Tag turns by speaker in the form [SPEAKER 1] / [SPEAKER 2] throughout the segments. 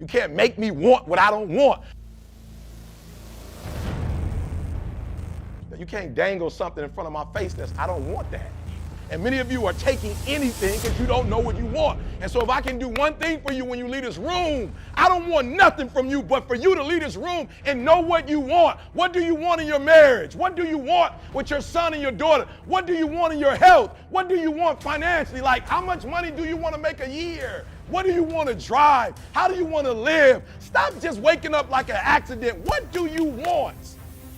[SPEAKER 1] You can't make me want what I don't want. You can't dangle something in front of my face that's, I don't want that. And many of you are taking anything because you don't know what you want. And so if I can do one thing for you when you leave this room, I don't want nothing from you but for you to leave this room and know what you want. What do you want in your marriage? What do you want with your son and your daughter? What do you want in your health? What do you want financially? Like, how much money do you want to make a year? What do you want to drive? How do you want to live? Stop just waking up like an accident. What do you want?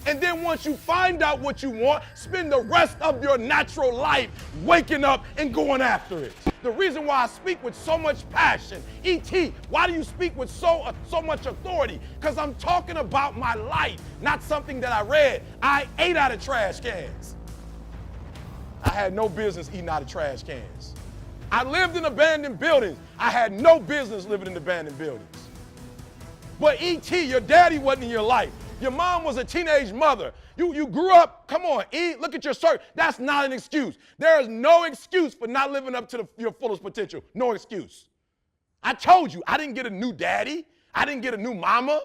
[SPEAKER 1] And then once you find out what you want, spend the rest of your natural life waking up and going after it. The reason why I speak with so much passion, ET, why do you speak with so much authority? Because I'm talking about my life, not something that I read. I ate out of trash cans. I had no business eating out of trash cans. I lived in abandoned buildings. I had no business living in abandoned buildings. But ET, your daddy wasn't in your life. Your mom was a teenage mother. You grew up, come on, look at your shirt. That's not an excuse. There is no excuse for not living up to your fullest potential. No excuse. I told you, I didn't get a new daddy. I didn't get a new mama.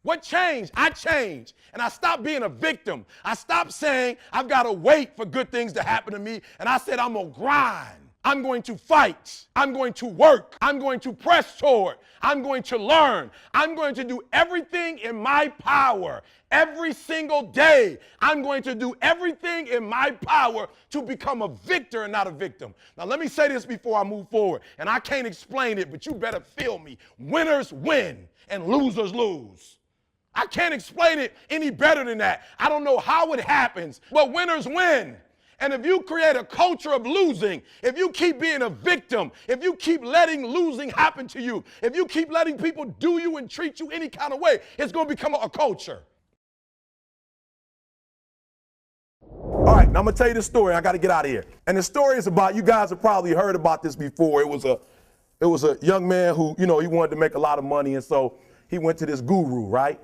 [SPEAKER 1] What changed? I changed. And I stopped being a victim. I stopped saying, I've got to wait for good things to happen to me. And I said, I'm going to grind. I'm going to fight. I'm going to work. I'm going to press toward. I'm going to learn. I'm going to do everything in my power every single day. I'm going to do everything in my power to become a victor and not a victim. Now, let me say this before I move forward, and I can't explain it, but you better feel me. Winners win and losers lose. I can't explain it any better than that. I don't know how it happens, but winners win. And if you create a culture of losing, if you keep being a victim, if you keep letting losing happen to you, if you keep letting people do you and treat you any kind of way, it's going to become a culture. All right, now I'm going to tell you this story. I got to get out of here. And the story is about, you guys have probably heard about this before. It was a young man who, he wanted to make a lot of money. And so he went to this guru, right?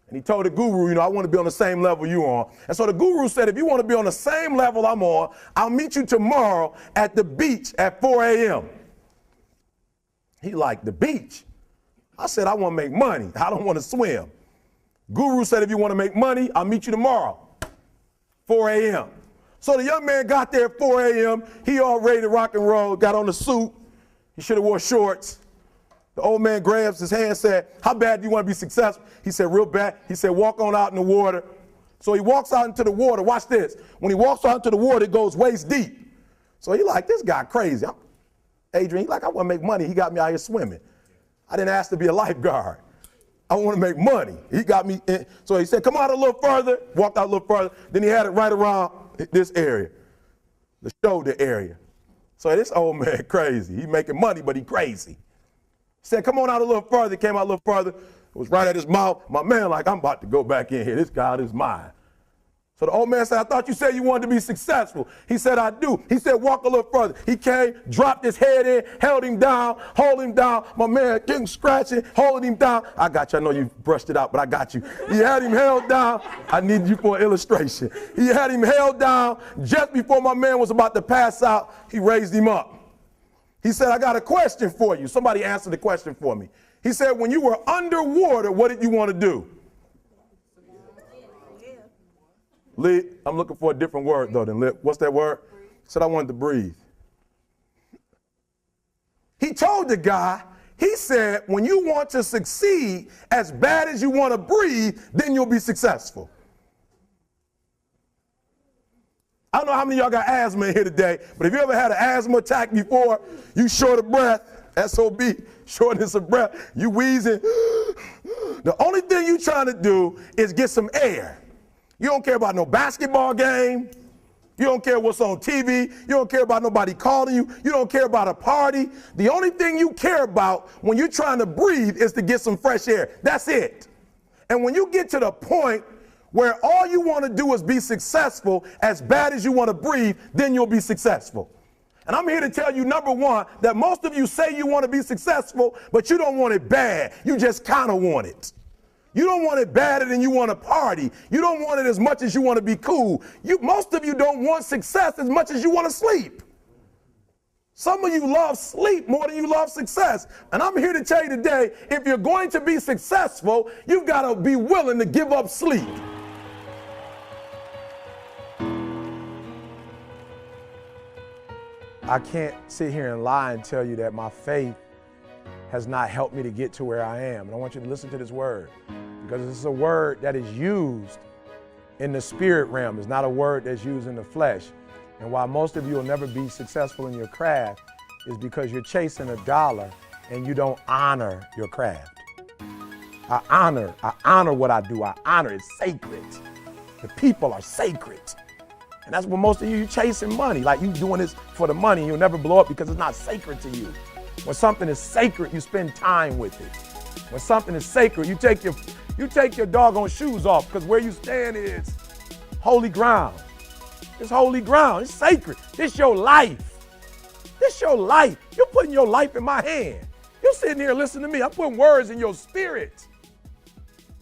[SPEAKER 1] And he told the guru, I want to be on the same level you're on. And so the guru said, if you want to be on the same level I'm on, I'll meet you tomorrow at the beach at 4 a.m. He like, the beach? I said, I want to make money. I don't want to swim. Guru said, if you want to make money, I'll meet you tomorrow, 4 a.m. So the young man got there at 4 a.m. He all ready to rock and roll, got on the suit. He should have wore shorts. The old man grabs his hand and said, how bad do you want to be successful? He said, real bad. He said, walk on out in the water. So he walks out into the water. Watch this. When he walks out into the water, it goes waist deep. So he like, this guy crazy. Adrian, he like, I want to make money. He got me out here swimming. I didn't ask to be a lifeguard. I want to make money. He got me in. So he said, come out a little further. Walked out a little further. Then he had it right around this area, the shoulder area. So this old man crazy. He making money, but he crazy. Said, come on out a little further. Came out a little further. It was right at his mouth. My man like, I'm about to go back in here. This God is mine. So the old man said, I thought you said you wanted to be successful. He said, I do. He said, walk a little further. He came, dropped his head in, held him down, hold him down. My man getting scratching, holding him down. I got you. I know you brushed it out, but I got you. He had him held down. I need you for an illustration. He had him held down. Just before my man was about to pass out, he raised him up. He said, I got a question for you. Somebody answer the question for me. He said, when you were underwater, what did you want to do? Lee, I'm looking for a different word, though, than lip. What's that word? He said, I wanted to breathe. He told the guy, he said, when you want to succeed as bad as you want to breathe, then you'll be successful. I don't know how many of y'all got asthma in here today, but if you ever had an asthma attack before, you short of breath, SOB, shortness of breath, you wheezing. The only thing you trying to do is get some air. You don't care about no basketball game. You don't care what's on TV. You don't care about nobody calling you. You don't care about a party. The only thing you care about when you're trying to breathe is to get some fresh air. That's it. And when you get to the point where all you want to do is be successful as bad as you want to breathe, then you'll be successful. And I'm here to tell you, number one, that most of you say you want to be successful, but you don't want it bad. You just kind of want it. You don't want it badder than you want to party. You don't want it as much as you want to be cool. Most of you don't want success as much as you want to sleep. Some of you love sleep more than you love success. And I'm here to tell you today, if you're going to be successful, you've got to be willing to give up sleep. I can't sit here and lie and tell you that my faith has not helped me to get to where I am. And I want you to listen to this word, because this is a word that is used in the spirit realm. It's not a word that's used in the flesh. And why most of you will never be successful in your craft is because you're chasing a dollar and you don't honor your craft. I honor what I do. I honor it. It's sacred. The people are sacred. And that's what most of you chasing money. Like, you doing this for the money, you'll never blow up because it's not sacred to you. When something is sacred, you spend time with it. When something is sacred, you take your doggone shoes off, because where you stand is holy ground. It's holy ground. It's sacred. This your life. This your life. You're putting your life in my hand. You're sitting here listening to me. I'm putting words in your spirit.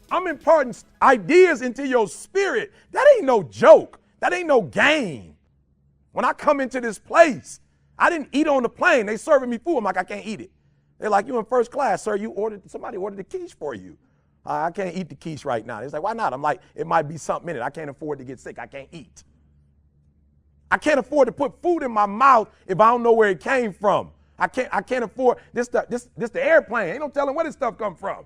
[SPEAKER 1] I'm imparting ideas into your spirit. That ain't no joke. That ain't no game. When I come into this place, I didn't eat on the plane. They serving me food. I'm like, I can't eat it. They're like, you in first class, sir. Somebody ordered the quiche for you. I can't eat the quiche right now. It's like, why not? I'm like, it might be something in it. I can't afford to get sick. I can't eat. I can't afford to put food in my mouth if I don't know where it came from. I can't afford this the airplane. Ain't no telling where this stuff come from.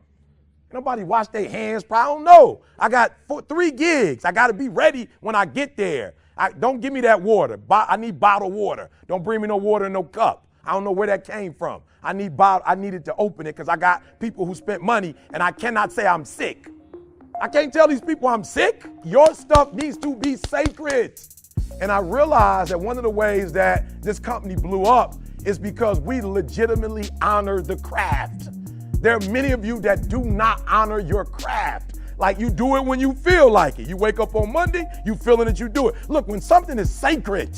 [SPEAKER 1] Nobody wash their hands. I don't know. I got 3 gigs. I got to be ready when I get there. Don't give me that water. I need bottled water. Don't bring me no water in no cup. I don't know where that came from. I needed to open it because I got people who spent money, and I cannot say I'm sick. I can't tell these people I'm sick. Your stuff needs to be sacred. And I realized that one of the ways that this company blew up is because we legitimately honor the craft. There are many of you that do not honor your craft. Like, you do it when you feel like it. You wake up on Monday, you feeling that you do it. Look, when something is sacred,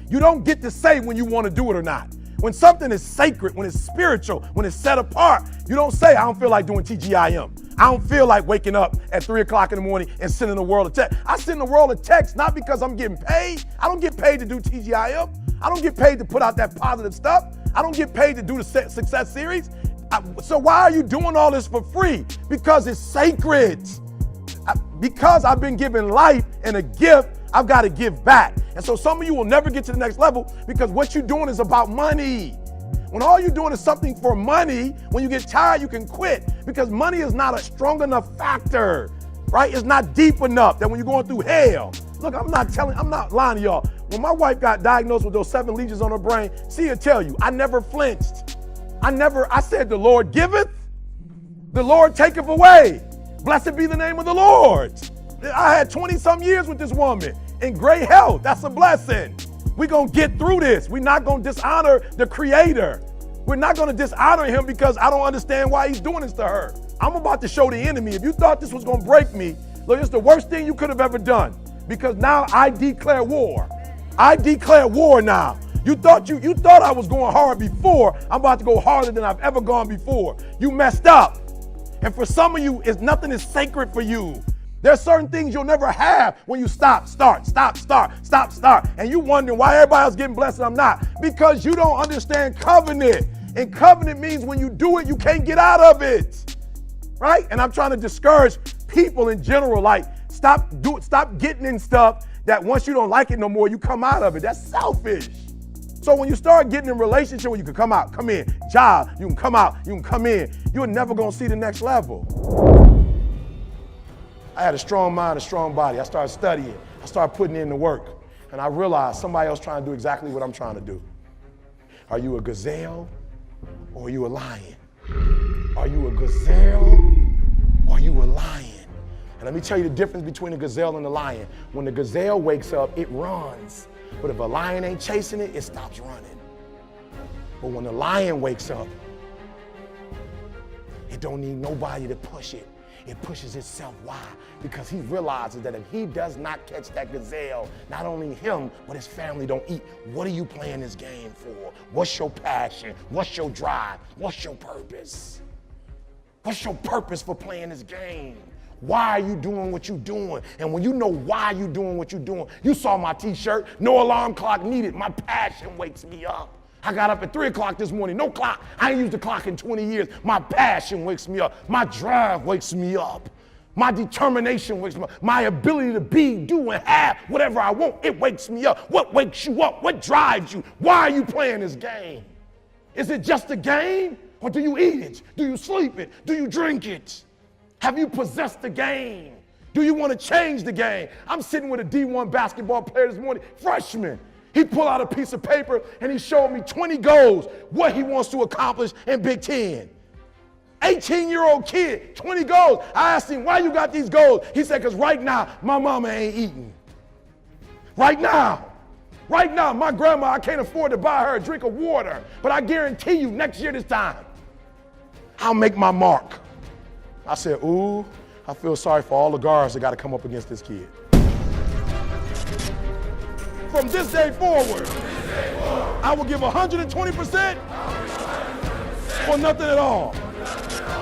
[SPEAKER 1] you don't get to say when you want to do it or not. When something is sacred, when it's spiritual, when it's set apart, you don't say, I don't feel like doing TGIM. I don't feel like waking up at 3 o'clock in the morning and sending the world a text. I send the world a text not because I'm getting paid. I don't get paid to do TGIM. I don't get paid to put out that positive stuff. I don't get paid to do the success series. So why are you doing all this for free? Because it's sacred. Because I've been given life and a gift, I've got to give back. And so some of you will never get to the next level because what you're doing is about money. When all you're doing is something for money, when you get tired, you can quit, because money is not a strong enough factor, right? It's not deep enough that when you're going through hell. Look, I'm not lying to y'all. When my wife got diagnosed with those 7 lesions on her brain, she'll tell you, I never flinched. I said, the Lord giveth, the Lord taketh away. Blessed be the name of the Lord. I had 20-some years with this woman in great health. That's a blessing. We're going to get through this. We're not going to dishonor the Creator. We're not going to dishonor Him because I don't understand why He's doing this to her. I'm about to show the enemy. If you thought this was going to break me, look, it's the worst thing you could have ever done, because now I declare war. I declare war now. You thought I was going hard before. I'm about to go harder than I've ever gone before. You messed up. And for some of you, nothing is sacred for you. There's certain things you'll never have when you stop, start. And you wondering why everybody else getting blessed and I'm not. Because you don't understand covenant. And covenant means when you do it, you can't get out of it. Right? And I'm trying to discourage people in general, like, stop getting in stuff that once you don't like it no more, you come out of it. That's selfish. So when you start getting in a relationship where you can come out, come in, job, you can come out, you can come in, you're never gonna see the next level. I had a strong mind, a strong body. I started studying. I started putting in the work. And I realized somebody else trying to do exactly what I'm trying to do. Are you a gazelle or are you a lion? Are you a gazelle or are you a lion? And let me tell you the difference between a gazelle and a lion. When the gazelle wakes up, it runs. But if a lion ain't chasing it, it stops running. But when the lion wakes up, it don't need nobody to push it. It pushes itself. Why? Because he realizes that if he does not catch that gazelle, not only him, but his family don't eat. What are you playing this game for? What's your passion? What's your drive? What's your purpose? What's your purpose for playing this game? Why are you doing what you're doing? And when you know why you're doing what you're doing, you saw my t-shirt, no alarm clock needed. My passion wakes me up. I got up at 3 o'clock this morning, no clock. I ain't used the clock in 20 years. My passion wakes me up. My drive wakes me up. My determination wakes me up. My ability to be, do, and have whatever I want, it wakes me up. What wakes you up? What drives you? Why are you playing this game? Is it just a game? Or do you eat it? Do you sleep it? Do you drink it? Have you possessed the game? Do you want to change the game? I'm sitting with a D1 basketball player this morning, freshman. He pulled out a piece of paper and he showed me 20 goals, what he wants to accomplish in Big Ten. 18-year-old kid, 20 goals. I asked him, why you got these goals? He said, because right now, my mama ain't eating. Right now, my grandma, I can't afford to buy her a drink of water. But I guarantee you, next year this time, I'll make my mark. I said, ooh, I feel sorry for all the guards that got to come up against this kid. From this day forward, I will give 120% or nothing at all.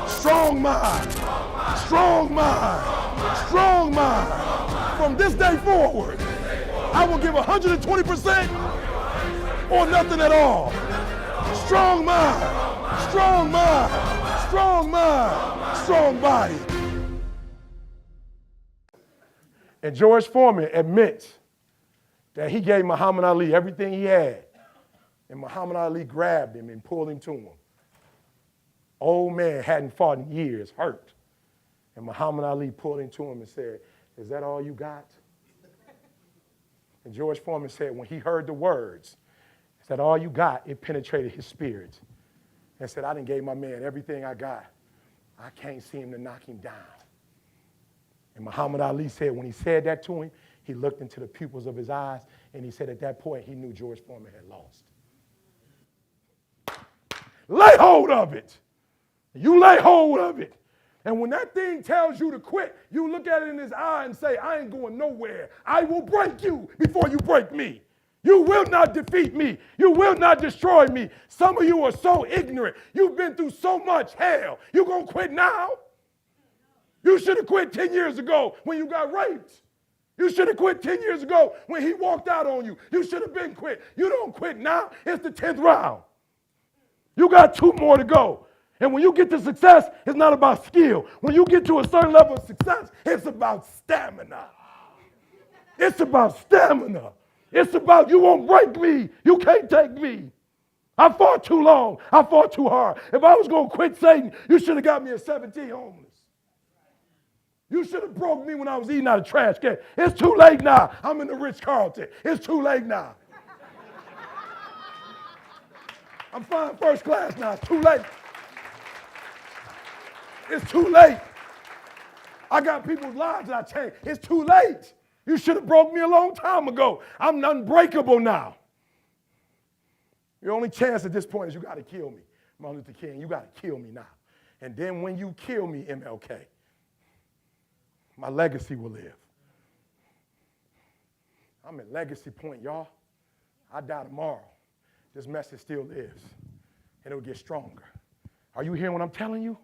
[SPEAKER 1] Strong mind, strong mind, strong mind. From this day forward, I will give 120% or nothing at all. Strong mind, strong mind, strong mind, strong body. And George Foreman admits that he gave Muhammad Ali everything he had. And Muhammad Ali grabbed him and pulled him to him. Old man hadn't fought in years, hurt. And Muhammad Ali pulled him to him and said, is that all you got? And George Foreman said when he heard the words, is that all you got? It penetrated his spirit. And said, I done gave my man everything I got. I can't seem to knock him down. And Muhammad Ali said when he said that to him, he looked into the pupils of his eyes, and he said at that point, he knew George Foreman had lost. Lay hold of it. You lay hold of it. And when that thing tells you to quit, you look at it in his eye and say, I ain't going nowhere. I will break you before you break me. You will not defeat me. You will not destroy me. Some of you are so ignorant. You've been through so much hell. You gonna quit now? You should have quit 10 years ago when you got raped. You should have quit 10 years ago when he walked out on you. You should have been quit. You don't quit now. It's the 10th round. You got 2 more to go. And when you get to success, it's not about skill. When you get to a certain level of success, it's about stamina. It's about stamina. It's about you won't break me. You can't take me. I fought too long. I fought too hard. If I was going to quit Satan, you should have got me at 17 homeless. You should have broke me when I was eating out of trash can. It's too late now. I'm in the Ritz-Carlton. It's too late now. I'm flying first class now. It's too late. It's too late. I got people's lives that I changed. It's too late. You should have broke me a long time ago. I'm unbreakable now. Your only chance at this point is you got to kill me. Martin Luther King, you got to kill me now. And then when you kill me, MLK, my legacy will live. I'm at legacy point, y'all. I die tomorrow. This message still lives, and it'll get stronger. Are you hearing what I'm telling you?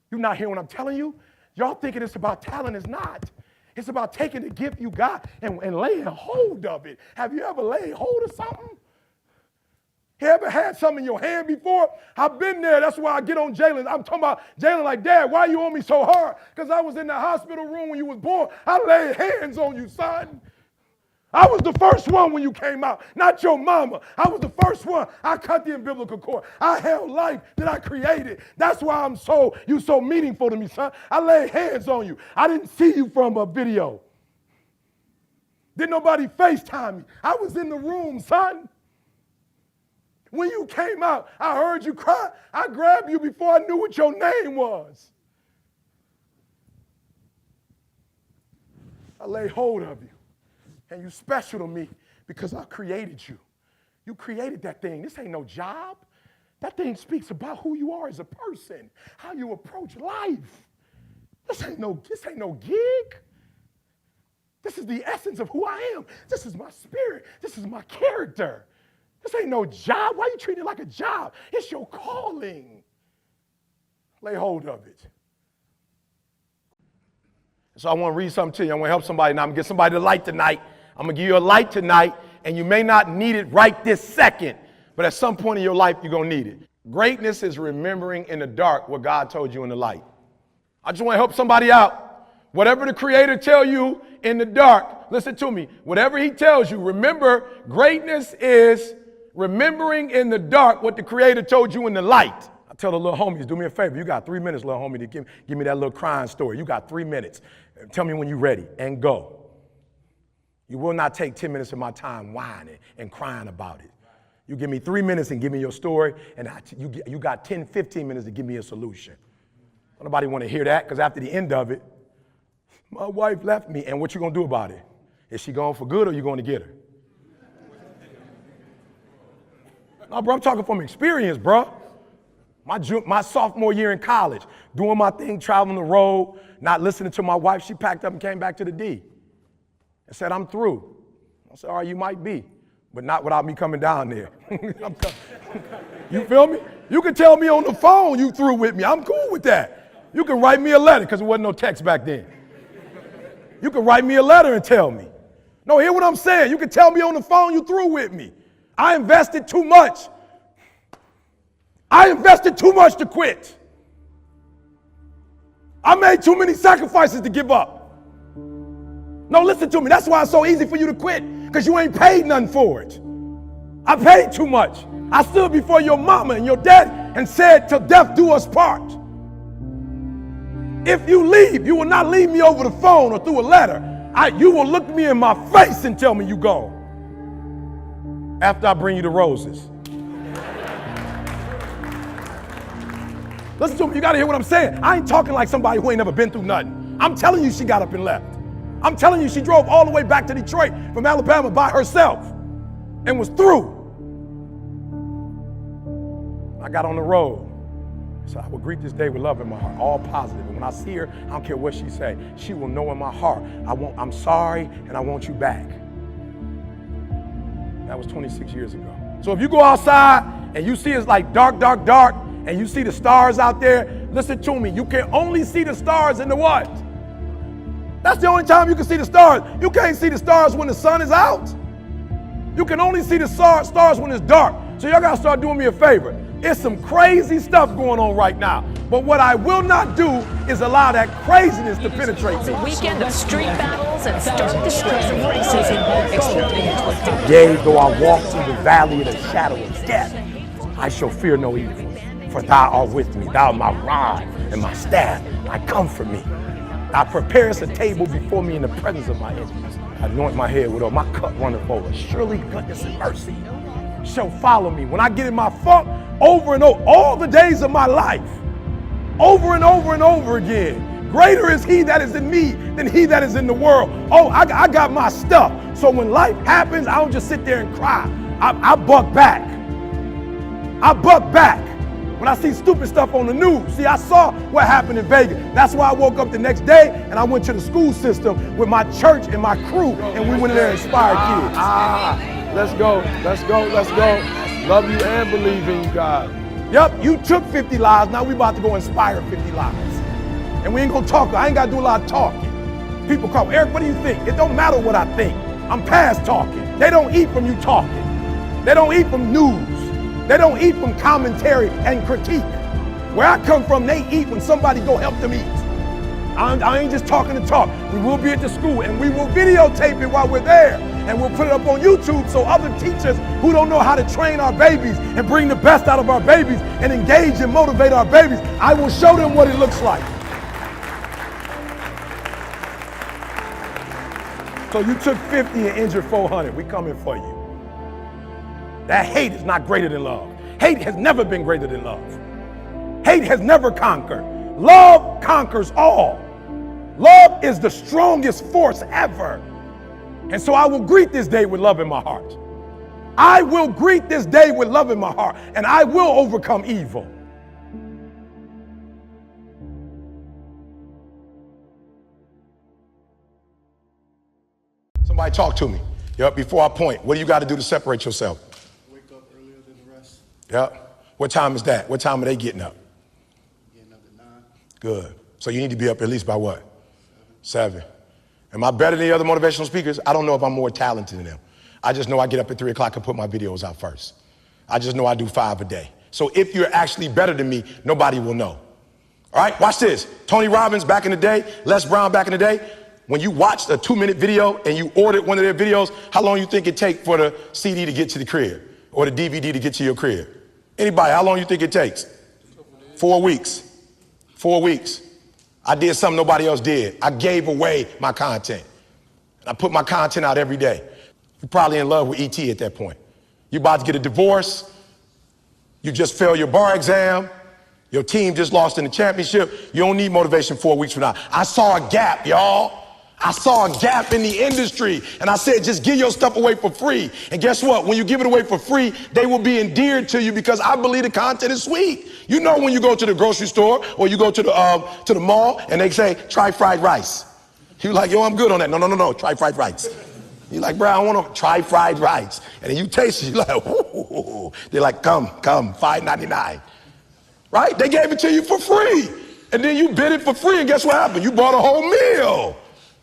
[SPEAKER 1] You're not hearing what I'm telling you? Y'all thinking it's about talent. It's not. It's about taking the gift you got and laying hold of it. Have you ever laid hold of something? You ever had something in your hand before? I've been there. That's why I get on Jalen. I'm talking about Jalen like, Dad, why you on me so hard? Because I was in the hospital room when you was born. I laid hands on you, son. I was the first one when you came out, not your mama. I was the first one. I cut the umbilical cord. I held life that I created. That's why you so meaningful to me, son. I laid hands on you. I didn't see you from a video. Didn't nobody FaceTime me. I was in the room, son. When you came out, I heard you cry. I grabbed you before I knew what your name was. I lay hold of you. And you special to me because I created you. You created that thing. This ain't no job. That thing speaks about who you are as a person, how you approach life. This ain't no gig. This is the essence of who I am. This is my spirit. This is my character. This ain't no job. Why are you treating it like a job? It's your calling. Lay hold of it. So I want to read something to you. I want to help somebody. Now I'm going to get somebody the light tonight. I'm going to give you a light tonight, and you may not need it right this second, but at some point in your life, you're going to need it. Greatness is remembering in the dark what God told you in the light. I just want to help somebody out. Whatever the Creator tell you in the dark, listen to me. Whatever he tells you, remember, greatness is remembering in the dark what the Creator told you in the light. I tell the little homies, do me a favor. You got 3 minutes, little homie, to give me that little crying story. You got 3 minutes. Tell me when you're ready and go. You will not take 10 minutes of my time whining and crying about it. You give me 3 minutes and give me your story, and you got 10, 15 minutes to give me a solution. Nobody want to hear that, because after the end of it, my wife left me, and what you going to do about it? Is she going for good, or you going to get her? No, bro, I'm talking from experience, bro. My sophomore year in college, doing my thing, traveling the road, not listening to my wife. She packed up and came back to the D and said, I'm through. I said, all right, you might be, but not without me coming down there. You feel me? You can tell me on the phone you through with me. I'm cool with that. You can write me a letter, because there wasn't no text back then. You can write me a letter and tell me. No, hear what I'm saying. You can tell me on the phone you through with me. I invested too much. I invested too much to quit. I made too many sacrifices to give up. No, listen to me. That's why it's so easy for you to quit, because you ain't paid nothing for it. I paid too much. I stood before your mama and your dad and said, till death do us part. If you leave, you will not leave me over the phone or through a letter. You will look me in my face and tell me you go. After I bring you the roses. Listen to me, you gotta hear what I'm saying. I ain't talking like somebody who ain't never been through nothing. I'm telling you she got up and left. I'm telling you she drove all the way back to Detroit from Alabama by herself and was through. I got on the road. So I will greet this day with love in my heart, all positive. And when I see her, I don't care what she say. She will know in my heart, I'm sorry and I want you back. That was 26 years ago. So if you go outside and you see it's like dark, dark, dark, and you see the stars out there, listen to me. You can only see the stars in the what? That's the only time you can see the stars. You can't see the stars when the sun is out. You can only see the stars when it's dark. So y'all gotta start doing me a favor. It's some crazy stuff going on right now. But what I will not do is allow that craziness to penetrate me.
[SPEAKER 2] A weekend of street battles and stark-destructive racism.
[SPEAKER 1] Yea, though I walk through the valley of the shadow of death, I shall fear no evil. For thou art with me, thou my rod and my staff, I comfort me. Thou preparest a table before me in the presence of my enemies. I anoint my head with oil, my cup runneth over. Surely goodness and mercy shall follow me. When I get in my funk, over and over, all the days of my life, over and over and over again. Greater is he that is in me than he that is in the world. Oh, I got my stuff. So when life happens, I don't just sit there and cry. I buck back. I buck back. When I see stupid stuff on the news, see, I saw what happened in Vegas. That's why I woke up the next day and I went to the school system with my church and my crew, and we went in there and inspired kids. Let's go, let's go, let's go. Love you and believe in you, God. Yep, you took 50 lives, now we about to go inspire 50 lives. And we ain't gonna talk, I ain't gotta do a lot of talking. People call, Eric, what do you think? It don't matter what I think. I'm past talking. They don't eat from you talking. They don't eat from news. They don't eat from commentary and critique. Where I come from, they eat when somebody go help them eat. I ain't just talking to talk. We will be at the school and we will videotape it while we're there. And we'll put it up on YouTube so other teachers who don't know how to train our babies and bring the best out of our babies and engage and motivate our babies, I will show them what it looks like. So you took 50 and injured 400. We coming for you. That hate is not greater than love. Hate has never been greater than love. Hate has never conquered. Love conquers all. Love is the strongest force ever. And so I will greet this day with love in my heart. I will greet this day with love in my heart, and I will overcome evil. Somebody talk to me. Yep, before I point, what do you got to do to separate yourself?
[SPEAKER 3] Wake up earlier than the rest.
[SPEAKER 1] Yep. What time is that? What time are they getting up?
[SPEAKER 3] Getting up at 9.
[SPEAKER 1] Good. So you need to be up at least by what? 7. Am I better than the other motivational speakers? I don't know if I'm more talented than them. I just know I get up at 3 o'clock and put my videos out first. I just know I do 5 a day. So if you're actually better than me, nobody will know. All right, watch this. Tony Robbins back in the day, Les Brown back in the day. When you watched a 2-minute video and you ordered one of their videos, how long you think it take for the CD to get to the crib or the DVD to get to your crib? Anybody, how long you think it takes? 4 weeks. 4 weeks. I did something nobody else did. I gave away my content. I put my content out every day. You're probably in love with ET at that point. You're about to get a divorce. You just failed your bar exam. Your team just lost in the championship. You don't need motivation 4 weeks from now. I saw a gap, y'all. I saw a gap in the industry. And I said, just give your stuff away for free. And guess what? When you give it away for free, they will be endeared to you because I believe the content is sweet. You know when you go to the grocery store or you go to the mall and they say, try fried rice. You're like, yo, I'm good on that. No, try fried rice. You're like, bro, I want to try fried rice. And then you taste it, you're like, ooh. They're like, come, $5.99. Right? They gave it to you for free. And then you bid it for free, and guess what happened? You bought a whole meal.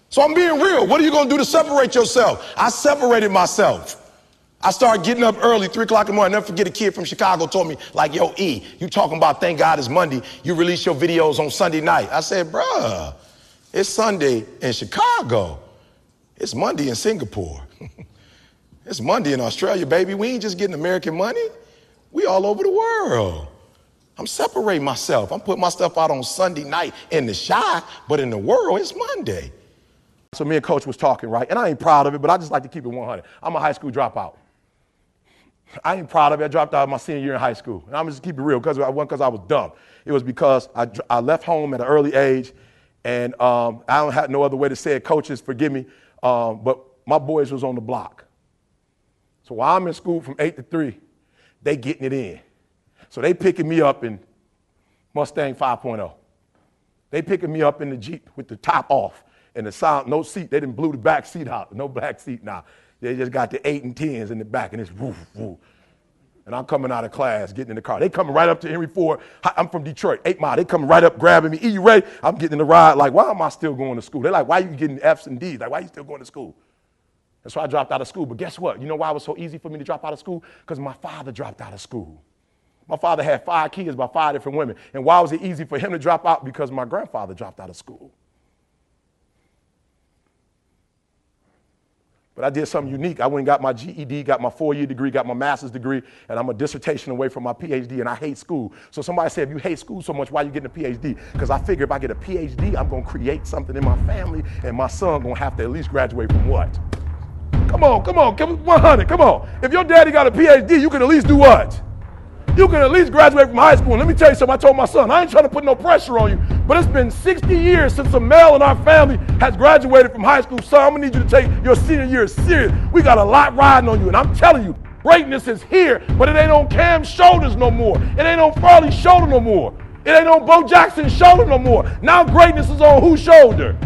[SPEAKER 1] So I'm being real. What are you going to do to separate yourself? I separated myself. I started getting up early, 3 o'clock in the morning. I'll never forget a kid from Chicago told me, like, yo, E, you talking about thank God it's Monday. You release your videos on Sunday night. I said, bruh, it's Sunday in Chicago. It's Monday in Singapore. It's Monday in Australia, baby. We ain't just getting American money. We all over the world. I'm separating myself. I'm putting my stuff out on Sunday night in the shy, but in the world, it's Monday. So me and Coach was talking, right? And I ain't proud of it, but I just like to keep it 100. I'm a high school dropout. I ain't proud of it. I dropped out my senior year in high school. And I'm just keep it real because I wasn't because I was dumb. It was because I left home at an early age, and I don't have no other way to say it. Coaches, forgive me, but my boys was on the block. So while I'm in school from 8 to 3, they getting it in. So they picking me up in Mustang 5.0. They picking me up in the Jeep with the top off and the sound, no seat. They didn't blew the back seat out, no black seat now. They just got the 8 and 10s in the back and it's woof, woof. And I'm coming out of class, getting in the car. They coming right up to Henry Ford. I'm from Detroit, 8 Mile. They coming right up, grabbing me. E, you ready? I'm getting in the ride. Like, why am I still going to school? They're like, why are you getting F's and D's? Like, why are you still going to school? And so I dropped out of school. But guess what? You know why it was so easy for me to drop out of school? Because my father dropped out of school. My father had 5 kids by 5 different women. And why was it easy for him to drop out? Because my grandfather dropped out of school. But I did something unique. I went and got my GED, got my 4-year degree, got my master's degree, and I'm a dissertation away from my PhD, and I hate school. So somebody said, if you hate school so much, why are you getting a PhD? Because I figure if I get a PhD, I'm going to create something in my family, and my son going to have to at least graduate from what? Come on, 100, come on. If your daddy got a PhD, you can at least do what? You can at least graduate from high school. And let me tell you something, I told my son, I ain't trying to put no pressure on you, but it's been 60 years since a male in our family has graduated from high school. Son, I'm gonna need you to take your senior year serious. We got a lot riding on you, and I'm telling you, greatness is here, but it ain't on Cam's shoulders no more. It ain't on Farley's shoulder no more. It ain't on Bo Jackson's shoulder no more. Now greatness is on whose shoulder?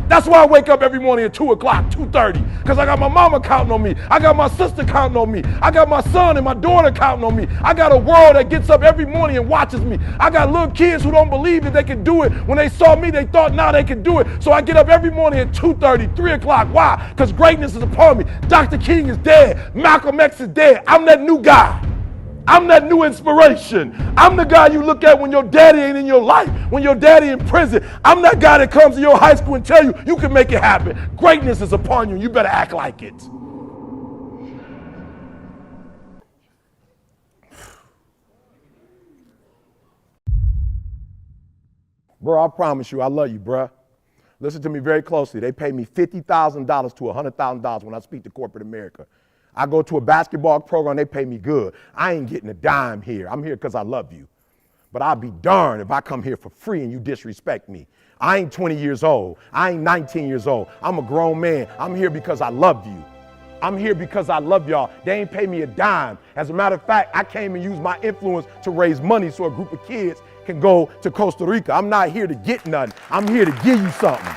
[SPEAKER 1] That's why I wake up every morning at 2 o'clock, 2:30, because I got my mama counting on me. I got my sister counting on me. I got my son and my daughter counting on me. I got a world that gets up every morning and watches me. I got little kids who don't believe that they can do it. When they saw me, they thought now they can do it. So I get up every morning at 2:30, 3 o'clock. Why? Because greatness is upon me. Dr. King is dead. Malcolm X is dead. I'm that new guy. I'm that new inspiration. I'm the guy you look at when your daddy ain't in your life, when your daddy in prison. I'm that guy that comes to your high school and tell you, you can make it happen. Greatness is upon you. You better act like it. Bro, I promise you, I love you, bro. Listen to me very closely. They pay me $50,000 to $100,000 when I speak to corporate America. I go to a basketball program, they pay me good. I ain't getting a dime here. I'm here because I love you. But I'll be darned if I come here for free and you disrespect me. I ain't 20 years old. I ain't 19 years old. I'm a grown man. I'm here because I love you. I'm here because I love y'all. They ain't pay me a dime. As a matter of fact, I came and used my influence to raise money so a group of kids can go to Costa Rica. I'm not here to get nothing. I'm here to give you something.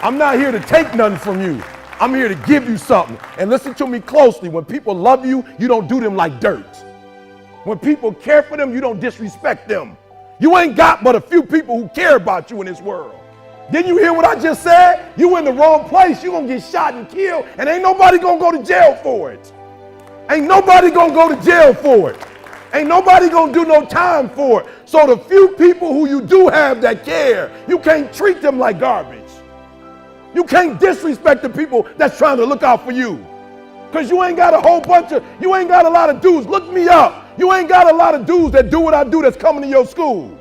[SPEAKER 1] I'm not here to take nothing from you. I'm here to give you something. And listen to me closely. When people love you, you don't do them like dirt. When people care for them, you don't disrespect them. You ain't got but a few people who care about you in this world. Didn't you hear what I just said? You in the wrong place. You're going to get shot and killed, and ain't nobody going to go to jail for it. Ain't nobody going to go to jail for it. Ain't nobody going to do no time for it. So the few people who you do have that care, you can't treat them like garbage. You can't disrespect the people that's trying to look out for you. Because you ain't got you ain't got a lot of dudes. Look me up. You ain't got a lot of dudes that do what I do that's coming to your school.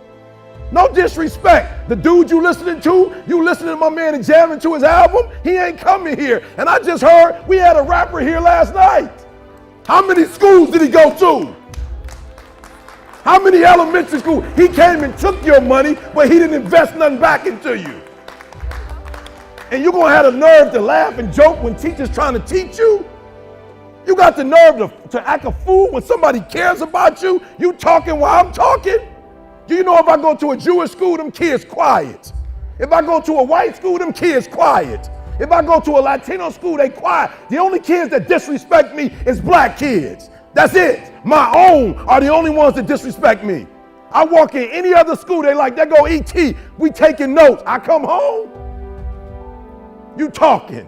[SPEAKER 1] No disrespect. The dude you listening to my man and jamming to his album, he ain't coming here. And I just heard we had a rapper here last night. How many schools did he go to? How many elementary schools? He came and took your money, but he didn't invest nothing back into you. And you're going to have the nerve to laugh and joke when teachers trying to teach you? You got the nerve to act a fool when somebody cares about you? You talking while I'm talking? Do you know if I go to a Jewish school, them kids quiet. If I go to a white school, them kids quiet. If I go to a Latino school, they quiet. The only kids that disrespect me is black kids. That's it. My own are the only ones that disrespect me. I walk in any other school, they like, there go ET. We taking notes. I come home, you talking.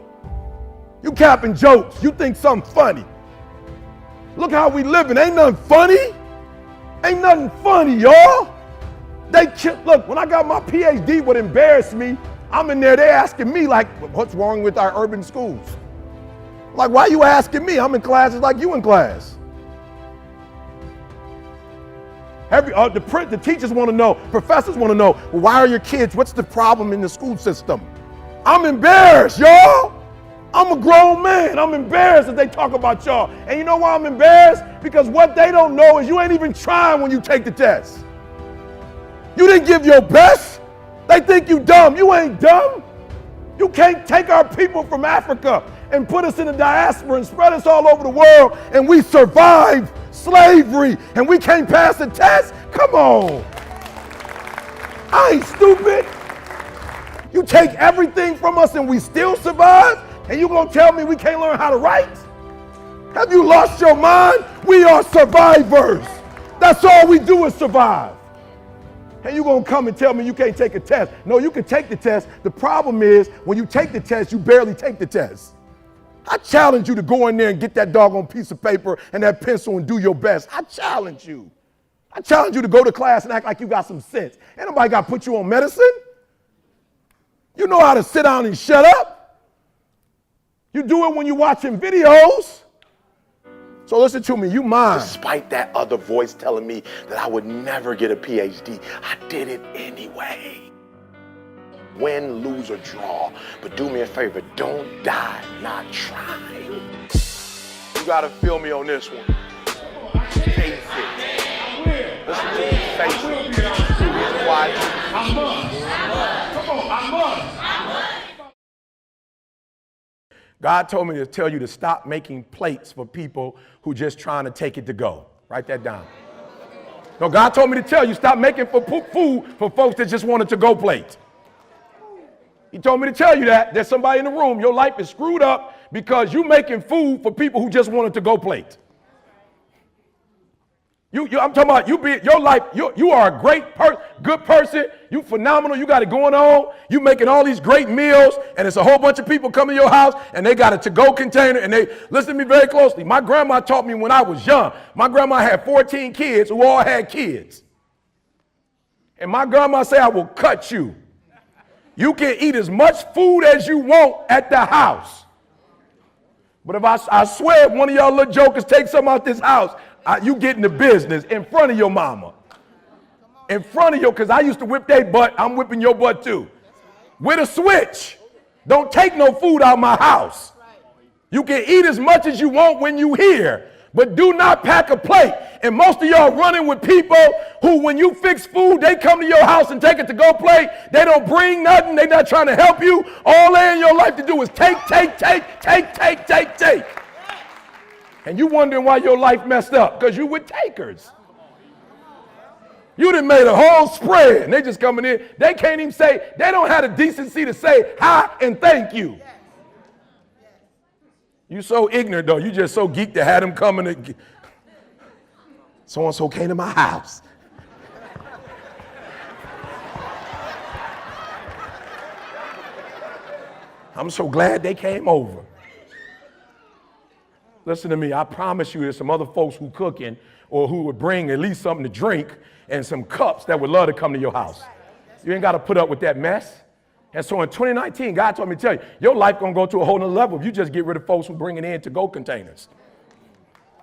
[SPEAKER 1] You capping jokes. You think something funny. Look how we living. Ain't nothing funny. Ain't nothing funny, y'all. Look, when I got my PhD, what embarrassed me, I'm in there, they asking me like, what's wrong with our urban schools? Like, why you asking me? I'm in classes like you in class. The teachers want to know, professors want to know, well, why are your kids, what's the problem in the school system? I'm embarrassed, y'all. I'm a grown man. I'm embarrassed that they talk about y'all. And you know why I'm embarrassed? Because what they don't know is you ain't even trying when you take the test. You didn't give your best. They think you dumb. You ain't dumb. You can't take our people from Africa and put us in the diaspora and spread us all over the world and we survived slavery and we can't pass the test? Come on. I ain't stupid. You take everything from us and we still survive? And you gonna tell me we can't learn how to write? Have you lost your mind? We are survivors. That's all we do is survive. And you gonna come and tell me you can't take a test. No, you can take the test. The problem is when you take the test, you barely take the test. I challenge you to go in there and get that doggone piece of paper and that pencil and do your best. I challenge you. I challenge you to go to class and act like you got some sense. Ain't nobody got to put you on medicine. You know how to sit down and shut up. You do it when you're watching videos. So listen to me, you mind. Despite that other voice telling me that I would never get a PhD, I did it anyway. Win, lose, or draw. But do me a favor, don't die not trying. You gotta feel me on this one. Face it. Listen to me, face it. The reason why I must. Come on, I must. God told me to tell you to stop making plates for people who just trying to take it to go. Write that down. No, God told me to tell you stop making food for folks that just wanted to go plate. He told me to tell you that there's somebody in the room, your life is screwed up because you're making food for people who just wanted to go plate. I'm talking about your life, you are a great good person, you phenomenal, you got it going on, you making all these great meals, and it's a whole bunch of people coming to your house, and they got a to-go container, and they, listen to me very closely, my grandma taught me when I was young, my grandma had 14 kids who all had kids. And my grandma said, I will cut you. You can eat as much food as you want at the house. But if I swear if one of y'all little jokers take some out this house, you get in the business in front of your mama. In front of your, because I used to whip their butt, I'm whipping your butt too. With a switch. Don't take no food out of my house. You can eat as much as you want when you here, but do not pack a plate. And most of y'all running with people who, when you fix food, they come to your house and take it to go plate. They don't bring nothing. They not trying to help you. All they in your life to do is take. And you wondering why your life messed up, because you with takers. You done made a whole spread, and they just coming in. They can't even say, they don't have the decency to say hi and thank you. You so ignorant, though. You just so geeked to have them coming. So-and-so came to my house. I'm so glad they came over. Listen to me, I promise you there's some other folks who cooking or who would bring at least something to drink and some cups that would love to come to your house. You ain't got to put up with that mess. And so in 2019, God told me to tell you, your life going to go to a whole nother level if you just get rid of folks who bring it in to-go containers.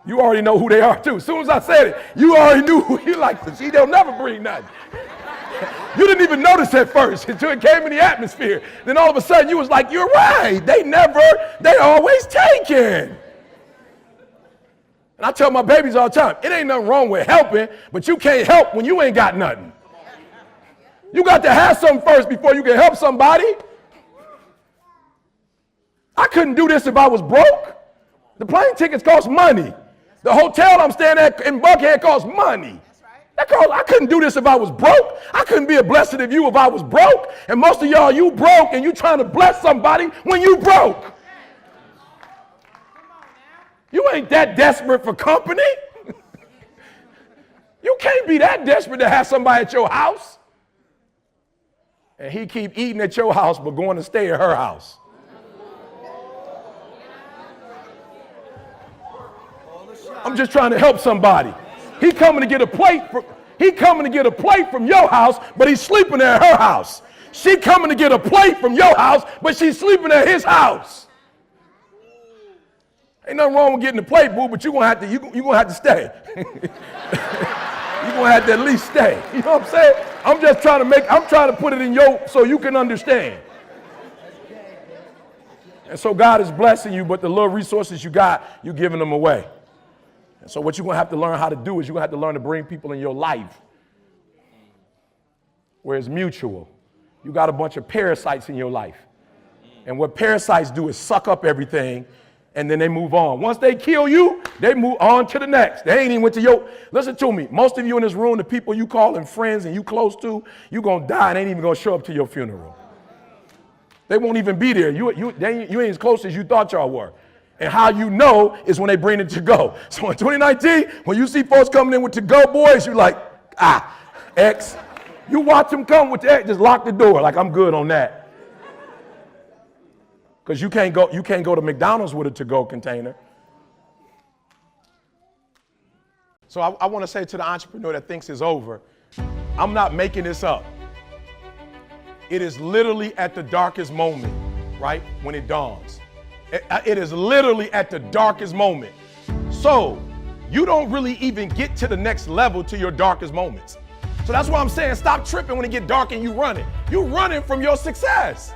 [SPEAKER 1] You already know who they are too. As soon as I said it, you already knew who you like to see. They'll never bring nothing. You didn't even notice at first until it came in the atmosphere. Then all of a sudden you was like, you're right. They always taken. And I tell my babies all the time, it ain't nothing wrong with helping, but you can't help when you ain't got nothing. You got to have something first before you can help somebody. I couldn't do this if I was broke. The plane tickets cost money. The hotel I'm staying at in Buckhead costs money. I couldn't do this if I was broke. I couldn't be a blessing of you if I was broke. And most of y'all, you broke and you trying to bless somebody when you broke. You ain't that desperate for company. You can't be that desperate to have somebody at your house. And he keep eating at your house but going to stay at her house. I'm just trying to help somebody. He coming to get a plate from your house, but he's sleeping at her house. She coming to get a plate from your house, but she's sleeping at his house. Ain't nothing wrong with getting a plate, boo, but you're gonna have to stay. You're gonna have to at least stay. You know what I'm saying? I'm trying to put it in so you can understand. And so God is blessing you, but the little resources you got, you're giving them away. And so what you're gonna have to learn how to do is you're gonna have to learn to bring people in your life where it's mutual. You got a bunch of parasites in your life. And what parasites do is suck up everything and then they move on. Once they kill you, they move on to the next. They ain't even went to your, listen to me, most of you in this room, the people you calling friends and you close to, you gonna die and ain't even gonna show up to your funeral. They won't even be there. You ain't as close as you thought y'all were. And how you know is when they bring it to go. So in 2019, when you see folks coming in with to-go boys, you're like, X. You watch them come with the X, just lock the door, like I'm good on that. Because you can't go to McDonald's with a to-go container. So I want to say to the entrepreneur that thinks it's over, I'm not making this up. It is literally at the darkest moment, right, when it dawns. It is literally at the darkest moment. So you don't really even get to the next level to your darkest moments. So that's why I'm saying stop tripping when it get dark and you running. You're running from your success.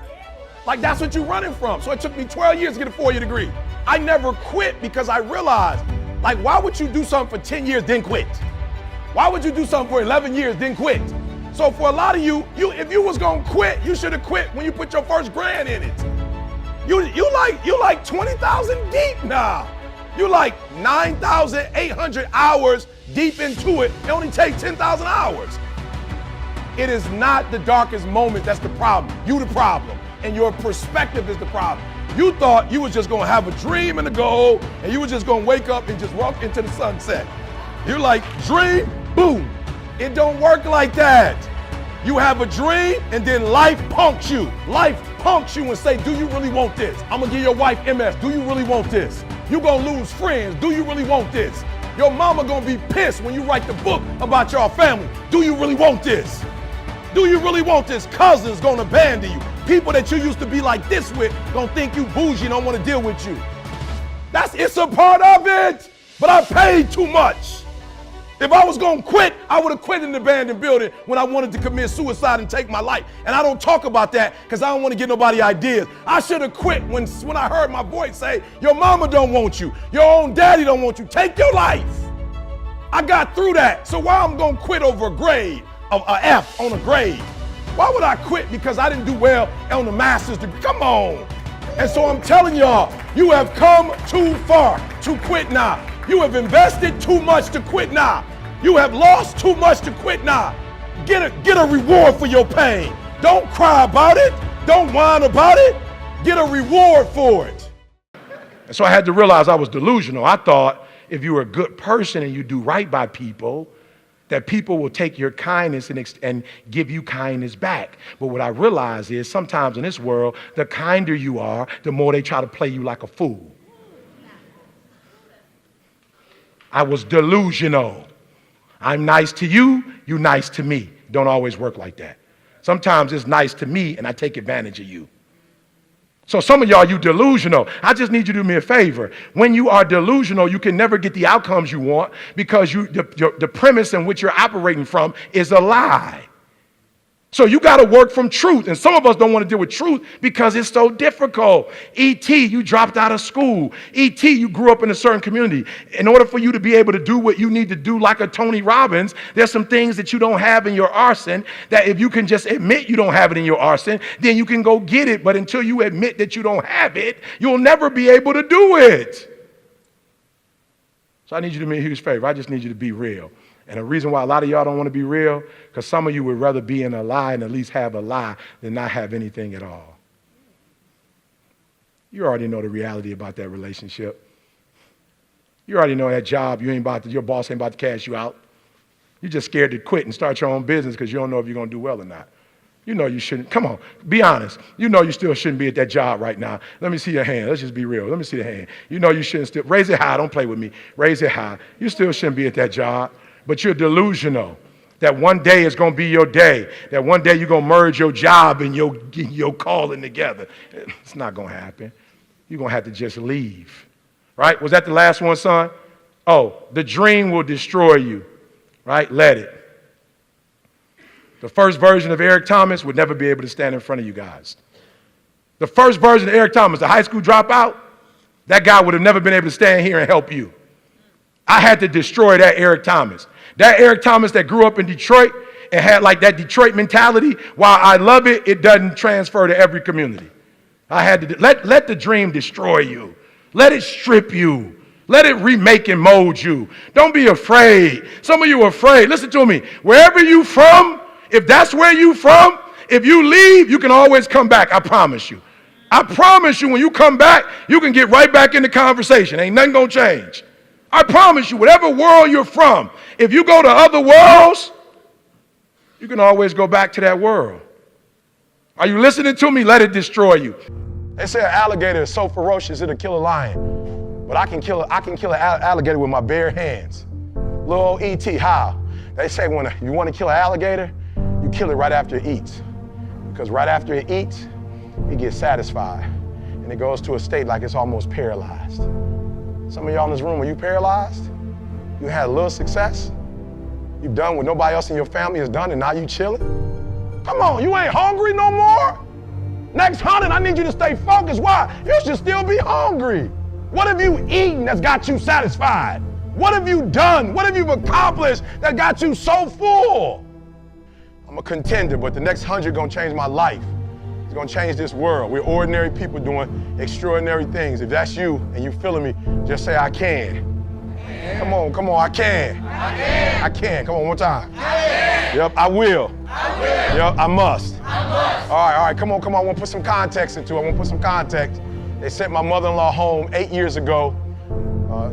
[SPEAKER 1] Like that's what you're running from. So it took me 12 years to get a 4-year degree. I never quit because I realized, like, why would you do something for 10 years, then quit? Why would you do something for 11 years, then quit? So for a lot of you, if you was gonna quit, you should have quit when you put your first grand in it. You like 20,000 deep now. You like 9,800 hours deep into it. It only takes 10,000 hours. It is not the darkest moment that's the problem. You the problem. And your perspective is the problem. You thought you was just gonna have a dream and a goal, and you was just gonna wake up and just walk into the sunset. You're like, dream, boom. It don't work like that. You have a dream, and then life punks you. Life punks you and say, do you really want this? I'm gonna give your wife MS. Do you really want this? You gonna lose friends. Do you really want this? Your mama gonna be pissed when you write the book about your family. Do you really want this? Do you really want this? Cousins gonna abandon you. People that you used to be like this with gonna think you bougie and don't wanna deal with you. It's a part of it, but I paid too much. If I was gonna quit, I would have quit in the abandoned building when I wanted to commit suicide and take my life. And I don't talk about that because I don't want to give nobody ideas. I should have quit when I heard my voice say, your mama don't want you, your own daddy don't want you, take your life. I got through that, so why I'm gonna quit over a grade, an F on a grade? Why would I quit because I didn't do well on the master's degree? Come on. And so I'm telling y'all, you have come too far to quit now. You have invested too much to quit now. You have lost too much to quit now. Get a reward for your pain. Don't cry about it. Don't whine about it. Get a reward for it. And so I had to realize I was delusional. I thought if you were a good person and you do right by people, that people will take your kindness and give you kindness back. But what I realize is sometimes in this world, the kinder you are, the more they try to play you like a fool. I was delusional. I'm nice to you, you nice to me. Don't always work like that. Sometimes it's nice to me and I take advantage of you. So some of y'all, you delusional. I just need you to do me a favor. When you are delusional, you can never get the outcomes you want because the premise in which you're operating from is a lie. So you got to work from truth. And some of us don't want to deal with truth because it's so difficult. ET, you dropped out of school. ET, you grew up in a certain community. In order for you to be able to do what you need to do like a Tony Robbins, there's some things that you don't have in your arsenal that if you can just admit you don't have it in your arsenal, then you can go get it. But until you admit that you don't have it, you'll never be able to do it. So I need you to do me a huge favor. I just need you to be real. And the reason why a lot of y'all don't want to be real, because some of you would rather be in a lie and at least have a lie than not have anything at all. You already know the reality about that relationship. You already know that job, your boss ain't about to cash you out. You're just scared to quit and start your own business because you don't know if you're going to do well or not. You know you shouldn't. Come on, be honest. You know you still shouldn't be at that job right now. Let me see your hand. Let's just be real. Let me see the hand. You know you shouldn't still. Raise it high. Don't play with me. Raise it high. You still shouldn't be at that job. But you're delusional that one day is going to be your day, that one day you're going to merge your job and your calling together. It's not going to happen. You're going to have to just leave. Right? Was that the last one, son? Oh, the dream will destroy you. Right? Let it. The first version of Eric Thomas would never be able to stand in front of you guys. The first version of Eric Thomas, the high school dropout, that guy would have never been able to stand here and help you. I had to destroy that Eric Thomas. That Eric Thomas that grew up in Detroit and had like that Detroit mentality, while I love it, it doesn't transfer to every community. I had to let the dream destroy you. Let it strip you. Let it remake and mold you. Don't be afraid. Some of you are afraid. Listen to me. Wherever you from, if that's where you from, if you leave, you can always come back. I promise you. I promise you when you come back, you can get right back in the conversation. Ain't nothing gonna change. I promise you, whatever world you're from, if you go to other worlds, you can always go back to that world. Are you listening to me? Let it destroy you. They say an alligator is so ferocious it'll kill a lion, but I can kill an alligator with my bare hands. Little old ET, how? They say when you want to kill an alligator, you kill it right after it eats, because right after it eats, it gets satisfied, and it goes to a state like it's almost paralyzed. Some of y'all in this room, are you paralyzed? You had a little success? You've done what nobody else in your family has done and now you chilling? Come on, you ain't hungry no more? Next 100, I need you to stay focused. Why? You should still be hungry. What have you eaten that's got you satisfied? What have you done? What have you accomplished that got you so full? I'm a contender, but the next 100 gonna change my life. It's gonna change this world. We're ordinary people doing extraordinary things. If that's you and you feeling me, just say, I can. Come on, I can. I can. Come on, one more time. Yep, I will. Yep, I must. All right, come on. I want to put some context into it. They sent my mother-in-law home 8 years ago.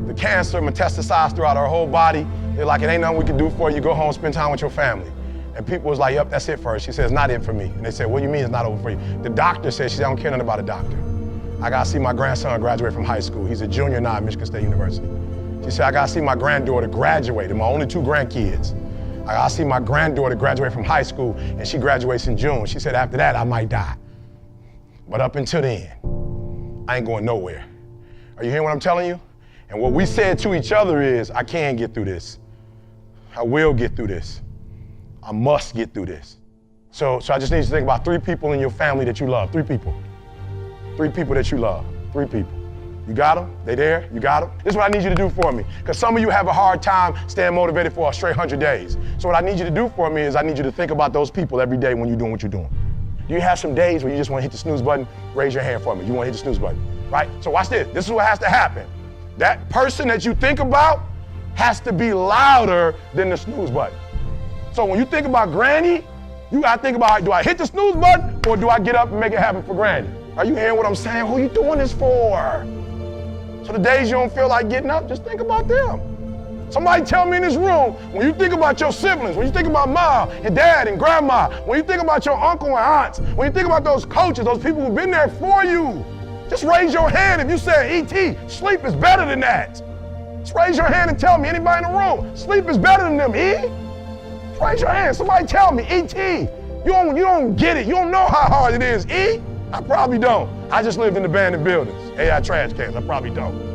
[SPEAKER 1] The cancer metastasized throughout her whole body. They're like, it ain't nothing we can do for you. Go home, spend time with your family. And people was like, yep, that's it for her. She says, not it for me. And they said, what do you mean it's not over for you? The doctor said, she said, I don't care nothing about a doctor. I got to see my grandson graduate from high school. He's a junior now at Michigan State University. She said, I got to see my granddaughter graduate, and my only 2 grandkids. I got to see my granddaughter graduate from high school, and she graduates in June. She said, after that, I might die. But up until then, I ain't going nowhere. Are you hearing what I'm telling you? And what we said to each other is, I can get through this. I will get through this. I must get through this. So I just need you to think about 3 people in your family that you love. 3 people. 3 people that you love. 3 people. You got them? They there? You got them? This is what I need you to do for me. Because some of you have a hard time staying motivated for a straight 100 days. So what I need you to do for me is I need you to think about those people every day when you're doing what you're doing. Do you have some days where you just want to hit the snooze button? Raise your hand for me. You want to hit the snooze button, right? So watch this. This is what has to happen. That person that you think about has to be louder than the snooze button. So when you think about Granny, you got to think about, do I hit the snooze button or do I get up and make it happen for Granny? Are you hearing what I'm saying? Who are you doing this for? So the days you don't feel like getting up, just think about them. Somebody tell me in this room, when you think about your siblings, when you think about mom and dad and grandma, when you think about your uncle and aunts, when you think about those coaches, those people who've been there for you, just raise your hand if you said, ET, sleep is better than that. Just raise your hand and tell me, anybody in the room, sleep is better than them, E? Just raise your hand, somebody tell me, ET, you don't get it, you don't know how hard it is, E? I probably don't. I just lived in abandoned buildings, AI trash cans, I probably don't.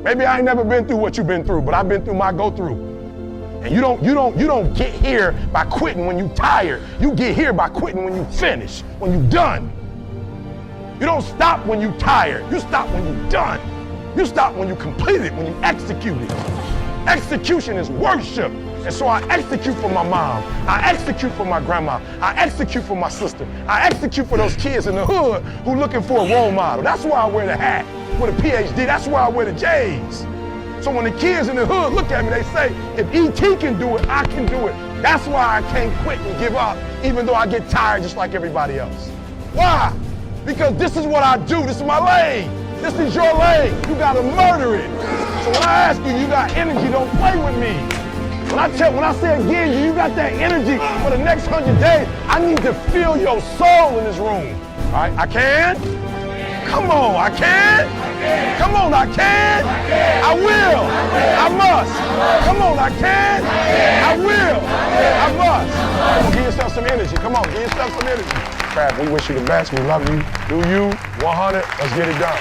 [SPEAKER 1] Maybe I ain't never been through what you've been through, but I've been through my go-through. And you don't get here by quitting when you tired. You get here by quitting when you finish, when you done. You don't stop when you tired. You stop when you done. You stop when you complete it, when you execute it. Execution is worship. And so I execute for my mom. I execute for my grandma. I execute for my sister. I execute for those kids in the hood who looking for a role model. That's why I wear the hat with a PhD. That's why I wear the J's. So when the kids in the hood look at me, they say, if ET can do it, I can do it. That's why I can't quit and give up, even though I get tired just like everybody else. Why? Because this is what I do. This is my lane. This is your lane. You gotta murder it. So when I ask you, you got energy, don't play with me. When I say again, you got that energy for the next 100 days, I need to feel your soul in this room. All right, I can? Come on, I can? Come on, I can? I will. I must. Come on, I can? I will. I must. Come on, give yourself some energy. Come on, give yourself some energy. Crab, we wish you the best. We love you. Do you. 100. Let's get it done.